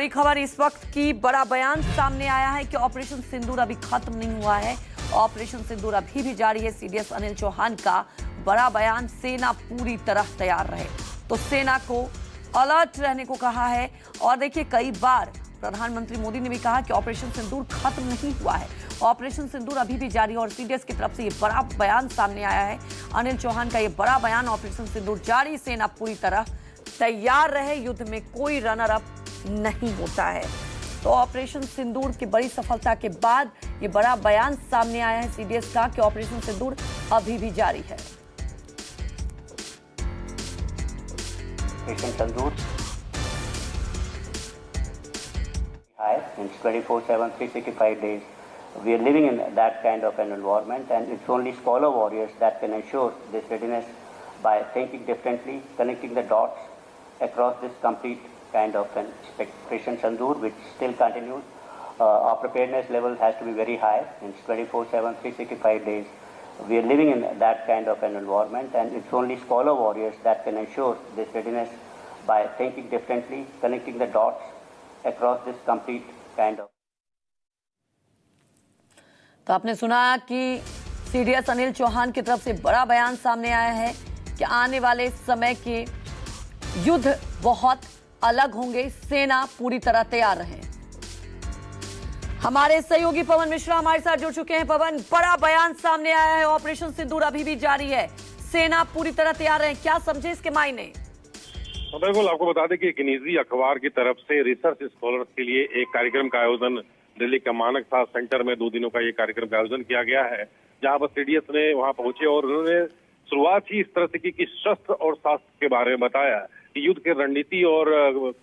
बड़ी खबर इस वक्त की बड़ा बयान सामने आया है कि ऑपरेशन सिंदूर अभी खत्म नहीं हुआ है। ऑपरेशन सिंदूर अभी भी जारी है। सीडीएस अनिल चौहान का बड़ा बयान, सेना पूरी तरह तैयार रहे। तो सेना को अलर्ट रहने को कहा है। और देखिए, कई बार प्रधानमंत्री मोदी ने भी कहा कि ऑपरेशन सिंदूर खत्म नहीं हुआ है, ऑपरेशन सिंदूर अभी भी जारी है। और सीडीएस की तरफ से ये बड़ा बयान सामने आया है, अनिल चौहान का ये बड़ा बयान, ऑपरेशन सिंदूर जारी, सेना पूरी तरह तैयार रहे, युद्ध में कोई रनर अप नहीं होता है। तो ऑपरेशन सिंदूर की बड़ी सफलता के बाद ये बड़ा बयान सामने आया है सीडीएस का कि ऑपरेशन सिंदूर अभी भी जारी है। Operation Sindoor It's 24/7, 365 days. We are living in that kind of an environment, and it's only scholar warriors that can ensure this readiness by thinking differently, connecting the dots across this complete kind of an Operation Sindoor, which still continues. Our preparedness level has to be very high. It's 24/7, 365 days. We are living in that kind of an environment, and it's only scholar warriors that can ensure this readiness by thinking differently, connecting the dots across this complete kind of. तो आपने सुना कि CDS Anil Chauhan की तरफ से बड़ा बयान सामने आया है कि आने वाले समय के युद्ध बहुत अलग होंगे, सेना पूरी तरह तैयार रहे। हमारे सहयोगी पवन मिश्रा हमारे साथ जुड़ चुके हैं। पवन, बड़ा बयान सामने आया है, ऑपरेशन सिंदूर अभी भी जारी है, सेना पूरी तरह तैयार रहे, क्या समझे इसके मायने? बिल्कुल, आपको बता दें कि एक निजी अखबार की तरफ से रिसर्च स्कॉलर्स के लिए एक कार्यक्रम का आयोजन दिल्ली के मानक साध सेंटर में 2 दिनों का ये कार्यक्रम का आयोजन किया गया है, जहां पर सीडीएस ने वहां पहुंचे और उन्होंने शुरुआत ही इस तरह से की कि शस्त्र और शास्त्र के बारे में बताया कि युद्ध की रणनीति और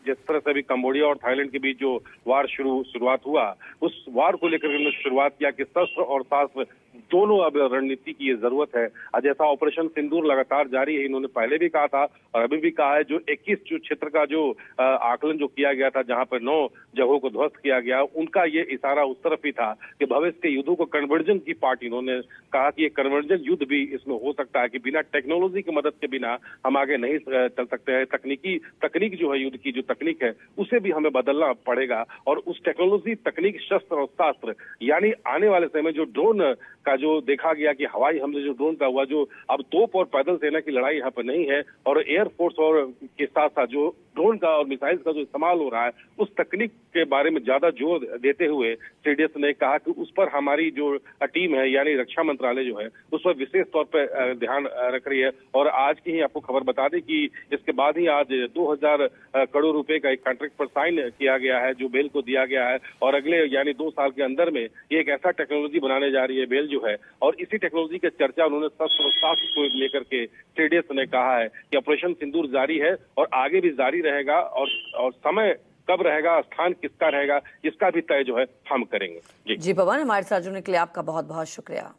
जिस तरह से अभी कंबोडिया और थाईलैंड के बीच जो वार शुरुआत हुआ, उस वार को लेकर उन्होंने शुरुआत किया कि शस्त्र और शास्त्र दोनों अब रणनीति की ये जरूरत है। जैसा ऑपरेशन सिंदूर लगातार जारी है, इन्होंने पहले भी कहा था और अभी भी कहा है, जो 21 जो क्षेत्र का जो आकलन जो किया गया था, जहां पर 9 जगहों को ध्वस्त किया गया, उनका ये इशारा उस तरफ ही था कि भविष्य के युद्धों को कन्वर्जन की पार्ट, इन्होंने कहा कि ये कन्वर्जन युद्ध भी इसमें हो सकता है कि बिना टेक्नोलॉजी की मदद के बिना हम आगे नहीं चल सकते हैं। तकनीक जो है, युद्ध की जो तकनीक है, उसे भी हमें बदलना पड़ेगा और उस टेक्नोलॉजी, तकनीक, शस्त्र और शास्त्र, यानी आने वाले समय में जो ड्रोन का जो देखा गया कि हवाई हमले जो ड्रोन का हुआ, जो अब तोप और पैदल सेना की लड़ाई यहाँ पर नहीं है और एयरफोर्स और के साथ साथ जो ड्रोन का और मिसाइल का जो इस्तेमाल हो रहा है, उस तकनीक के बारे में ज्यादा जोर देते हुए सीडीएस ने कहा कि उस पर हमारी जो टीम है, यानी रक्षा मंत्रालय जो है, उस पर विशेष तौर पर ध्यान रख रही है। और आज की ही आपको खबर बता दें कि इसके बाद ही आज 2000 करोड़ रुपए का एक कॉन्ट्रैक्ट पर साइन किया गया है, जो बेल को दिया गया है और अगले यानी 2 साल के अंदर में ये एक ऐसा टेक्नोलॉजी बनाने जा रही है बेल जो है, और इसी टेक्नोलॉजी की चर्चा उन्होंने शस्त्र और शास्त्र को लेकर के सीडीएस ने कहा है कि ऑपरेशन सिंदूर जारी है और आगे भी जारी रहेगा और समय कब रहेगा, स्थान किसका रहेगा, इसका भी तय जो है हम करेंगे। जी पवन, हमारे साथ जुड़ने के लिए आपका बहुत बहुत शुक्रिया।